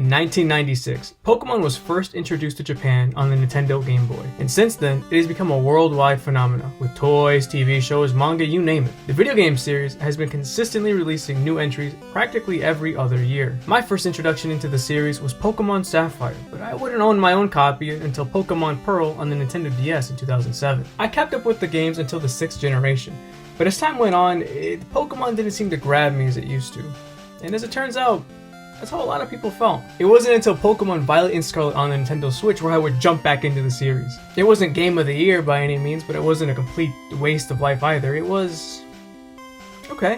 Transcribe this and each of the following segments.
In 1996, Pokemon was first introduced to Japan on the Nintendo Game Boy, and since then, it has become a worldwide phenomenon, with toys, TV shows, manga, you name it. The video game series has been consistently releasing new entries practically every other year. My first introduction into the series was Pokemon Sapphire, but I wouldn't own my own copy until Pokemon Pearl on the Nintendo DS in 2007. I kept up with the games until the 6th generation, but as time went on, Pokemon didn't seem to grab me as it used to. And as it turns out, that's how a lot of people felt. It wasn't until Pokemon Violet and Scarlet on the Nintendo Switch where I would jump back into the series. It wasn't Game of the Year by any means, but it wasn't a complete waste of life either. It was... okay.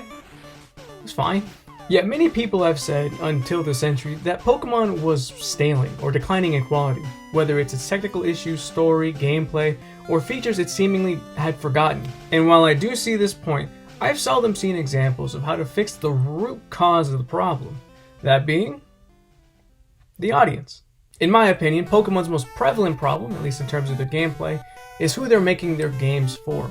It was fine. Yet many people have said, until this entry, that Pokemon was staling or declining in quality, whether it's its technical issues, story, gameplay, or features it seemingly had forgotten. And while I do see this point, I've seldom seen examples of how to fix the root cause of the problem. That being, the audience. In my opinion, Pokemon's most prevalent problem, at least in terms of their gameplay, is who they're making their games for.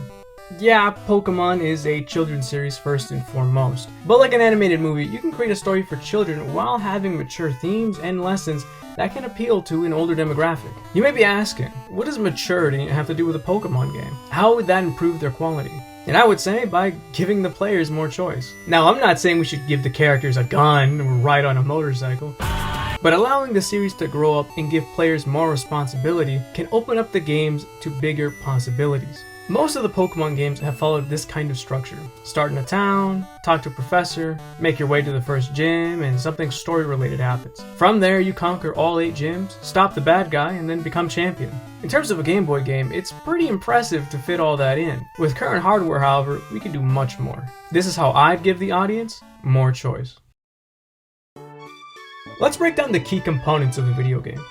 Yeah, Pokemon is a children's series first and foremost, but like an animated movie, you can create a story for children while having mature themes and lessons that can appeal to an older demographic. You may be asking, what does maturity have to do with a Pokemon game? How would that improve their quality? And I would say by giving the players more choice. Now, I'm not saying we should give the characters a gun or ride on a motorcycle, but allowing the series to grow up and give players more responsibility can open up the games to bigger possibilities. Most of the Pokemon games have followed this kind of structure. Start in a town, talk to a professor, make your way to the first gym, and something story related happens. From there, you conquer all 8 gyms, stop the bad guy, and then become champion. In terms of a Game Boy game, it's pretty impressive to fit all that in. With current hardware, however, we can do much more. This is how I'd give the audience more choice. Let's break down the key components of a video game.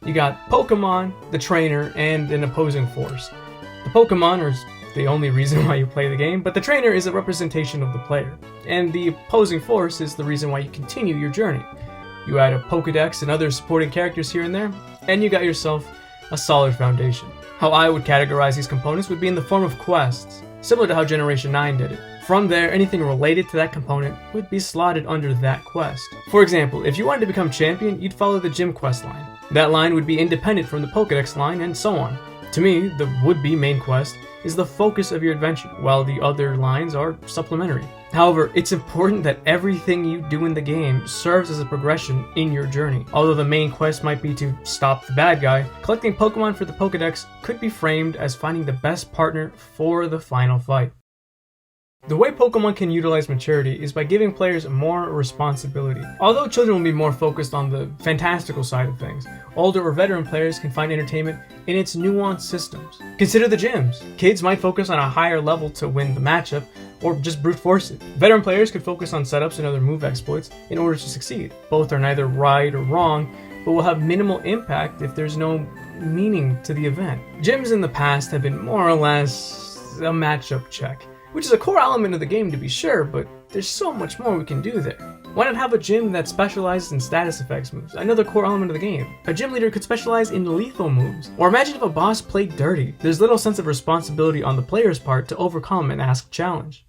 You got Pokemon, the trainer, and an opposing force. The Pokemon are the only reason why you play the game, but the trainer is a representation of the player, and the opposing force is the reason why you continue your journey. You add a Pokedex and other supporting characters here and there, and you got yourself a solid foundation. How I would categorize these components would be in the form of quests, similar to how Generation 9 did it. From there, anything related to that component would be slotted under that quest. For example, if you wanted to become champion, you'd follow the gym quest line. That line would be independent from the Pokedex line, and so on. To me, the would-be main quest is the focus of your adventure, while the other lines are supplementary. However, it's important that everything you do in the game serves as a progression in your journey. Although the main quest might be to stop the bad guy, collecting Pokemon for the Pokedex could be framed as finding the best partner for the final fight. The way Pokemon can utilize maturity is by giving players more responsibility. Although children will be more focused on the fantastical side of things, older or veteran players can find entertainment in its nuanced systems. Consider the gyms. Kids might focus on a higher level to win the matchup, or just brute force it. Veteran players could focus on setups and other move exploits in order to succeed. Both are neither right or wrong, but will have minimal impact if there's no meaning to the event. Gyms in the past have been more or less a matchup check, which is a core element of the game to be sure, but there's so much more we can do there. Why not have a gym that specializes in status effects moves, another core element of the game? A gym leader could specialize in lethal moves. Or imagine if a boss played dirty. There's little sense of responsibility on the player's part to overcome an asked challenge.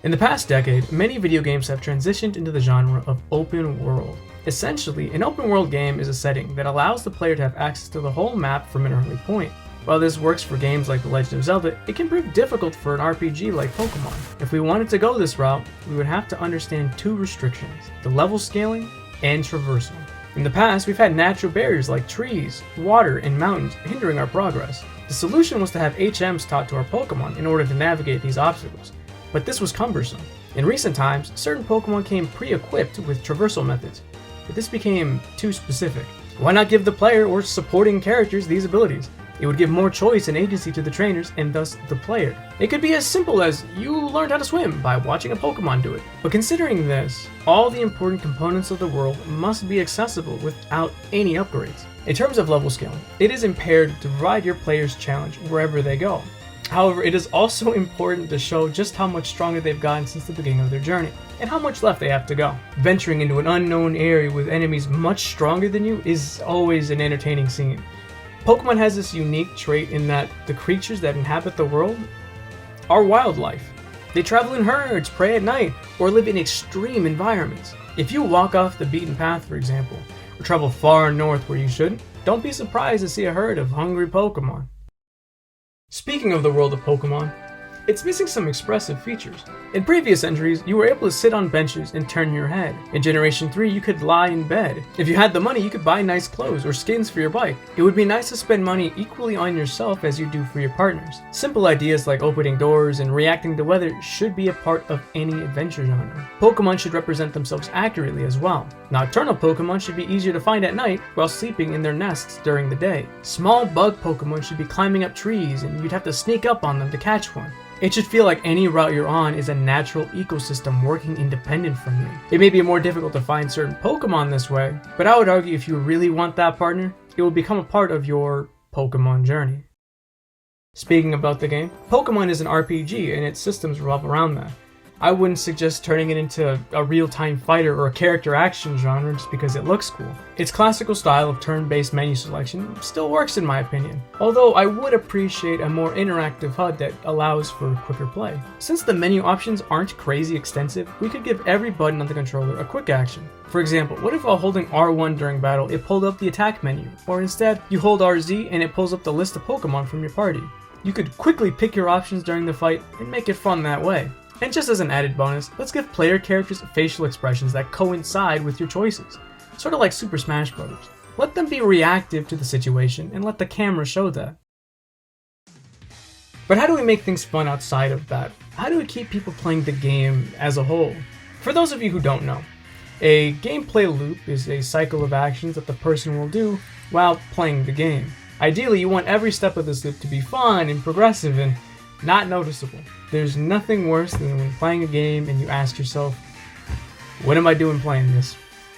In the past decade, many video games have transitioned into the genre of open world. Essentially, an open world game is a setting that allows the player to have access to the whole map from an early point. While this works for games like The Legend of Zelda, it can prove difficult for an RPG like Pokemon. If we wanted to go this route, we would have to understand 2 restrictions: the level scaling and traversal. In the past, we've had natural barriers like trees, water, and mountains hindering our progress. The solution was to have HMs taught to our Pokemon in order to navigate these obstacles, but this was cumbersome. In recent times, certain Pokemon came pre-equipped with traversal methods, but this became too specific. Why not give the player or supporting characters these abilities? It would give more choice and agency to the trainers and thus the player. It could be as simple as you learned how to swim by watching a Pokemon do it. But considering this, all the important components of the world must be accessible without any upgrades. In terms of level scaling, it is imperative to provide your players challenge wherever they go. However, it is also important to show just how much stronger they've gotten since the beginning of their journey, and how much left they have to go. Venturing into an unknown area with enemies much stronger than you is always an entertaining scene. Pokemon has this unique trait in that the creatures that inhabit the world are wildlife. They travel in herds, prey at night, or live in extreme environments. If you walk off the beaten path, for example, or travel far north where you shouldn't, don't be surprised to see a herd of hungry Pokemon. Speaking of the world of Pokemon, it's missing some expressive features. In previous entries, you were able to sit on benches and turn your head. In Generation 3, you could lie in bed. If you had the money, you could buy nice clothes or skins for your bike. It would be nice to spend money equally on yourself as you do for your partners. Simple ideas like opening doors and reacting to weather should be a part of any adventure genre. Pokemon should represent themselves accurately as well. Nocturnal Pokemon should be easier to find at night while sleeping in their nests during the day. Small bug Pokemon should be climbing up trees and you'd have to sneak up on them to catch one. It should feel like any route you're on is a natural ecosystem working independent from you. It may be more difficult to find certain Pokemon this way, but I would argue if you really want that partner, it will become a part of your Pokemon journey. Speaking about the game, Pokemon is an RPG and its systems revolve around that. I wouldn't suggest turning it into a real-time fighter or a character action genre just because it looks cool. Its classical style of turn-based menu selection still works in my opinion, although I would appreciate a more interactive HUD that allows for quicker play. Since the menu options aren't crazy extensive, we could give every button on the controller a quick action. For example, what if while holding R1 during battle it pulled up the attack menu, or instead you hold RZ and it pulls up the list of Pokemon from your party. You could quickly pick your options during the fight and make it fun that way. And just as an added bonus, let's give player characters facial expressions that coincide with your choices. Sort of like Super Smash Bros. Let them be reactive to the situation and let the camera show that. But how do we make things fun outside of that? How do we keep people playing the game as a whole? For those of you who don't know, a gameplay loop is a cycle of actions that the person will do while playing the game. Ideally, you want every step of this loop to be fun and progressive and not noticeable. There's nothing worse than when playing a game and you ask yourself, what am I doing playing this?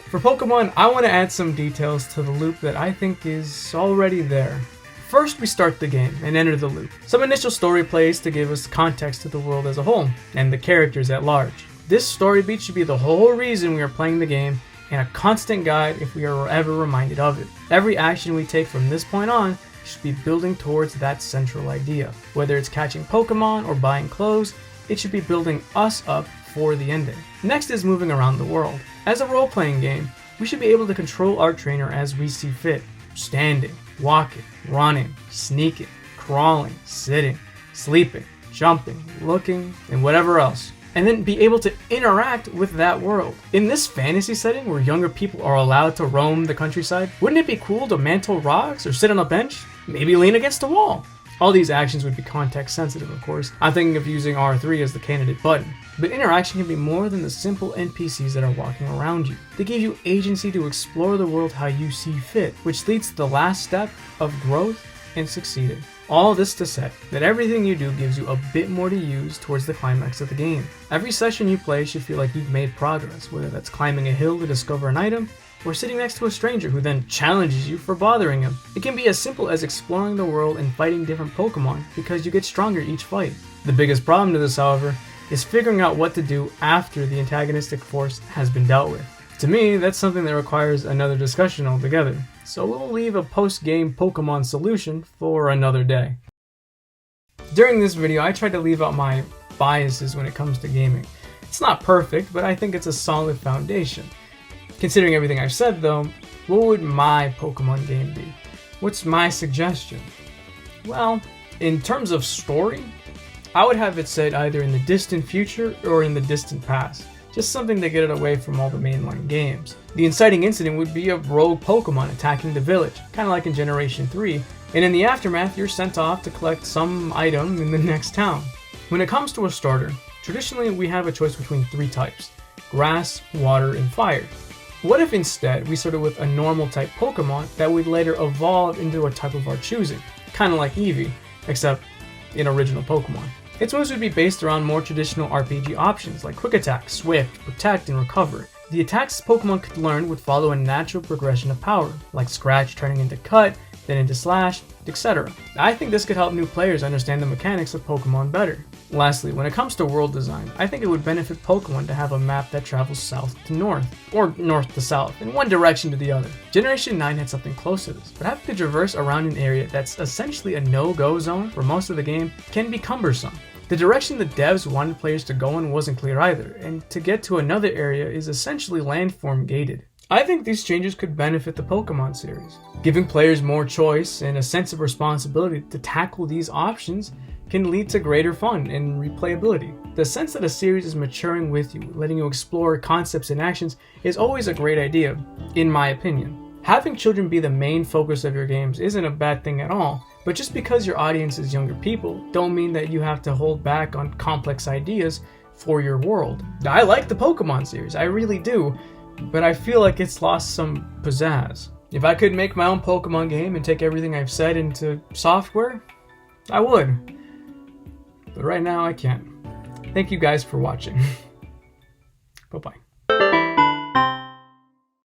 For Pokemon, I want to add some details to the loop that I think is already there. First, we start the game and enter the loop. Some initial story plays to give us context to the world as a whole and the characters at large. This story beat should be the whole reason we are playing the game and a constant guide if we are ever reminded of it. Every action we take from this point on should be building towards that central idea. Whether it's catching Pokemon or buying clothes, it should be building us up for the ending. Next is moving around the world. As a role-playing game, we should be able to control our trainer as we see fit. Standing, walking, running, sneaking, crawling, sitting, sleeping, jumping, looking, and whatever else. And then be able to interact with that world. In this fantasy setting where younger people are allowed to roam the countryside, wouldn't it be cool to mantle rocks or sit on a bench? Maybe lean against a wall. All these actions would be context sensitive, of course. I'm thinking of using R3 as the candidate button. But interaction can be more than the simple NPCs that are walking around you. They give you agency to explore the world how you see fit, which leads to the last step of growth and succeeding. All this to say that everything you do gives you a bit more to use towards the climax of the game. Every session you play should feel like you've made progress, whether that's climbing a hill to discover an item, or sitting next to a stranger who then challenges you for bothering him. It can be as simple as exploring the world and fighting different Pokemon because you get stronger each fight. The biggest problem to this, however, is figuring out what to do after the antagonistic force has been dealt with. To me, that's something that requires another discussion altogether, so we'll leave a post-game Pokemon solution for another day. During this video, I tried to leave out my biases when it comes to gaming. It's not perfect, but I think it's a solid foundation. Considering everything I've said though, what would my Pokemon game be? What's my suggestion? Well, in terms of story, I would have it set either in the distant future or in the distant past. Just something to get it away from all the mainline games. The inciting incident would be a rogue Pokemon attacking the village, kind of like in Generation 3, and in the aftermath you're sent off to collect some item in the next town. When it comes to a starter, traditionally we have a choice between 3 types: grass, water, and fire. What if instead we started with a normal type Pokemon that would later evolve into a type of our choosing, kind of like Eevee, except in original Pokemon. Its moves would be based around more traditional RPG options like Quick Attack, Swift, Protect, and Recover. The attacks Pokemon could learn would follow a natural progression of power, like Scratch turning into Cut, then into Slash, etc. I think this could help new players understand the mechanics of Pokemon better. Lastly, when it comes to world design, I think it would benefit Pokemon to have a map that travels south to north, or north to south, in one direction to the other. Generation 9 had something close to this, but having to traverse around an area that's essentially a no-go zone for most of the game can be cumbersome. The direction the devs wanted players to go in wasn't clear either, and to get to another area is essentially landform gated. I think these changes could benefit the Pokemon series. Giving players more choice and a sense of responsibility to tackle these options can lead to greater fun and replayability. The sense that a series is maturing with you, letting you explore concepts and actions, is always a great idea, in my opinion. Having children be the main focus of your games isn't a bad thing at all, but just because your audience is younger people, don't mean that you have to hold back on complex ideas for your world. I like the Pokemon series, I really do, but I feel like it's lost some pizzazz. If I could make my own Pokemon game and take everything I've said into software, I would. But right now I can't. Thank you guys for watching. Bye-bye.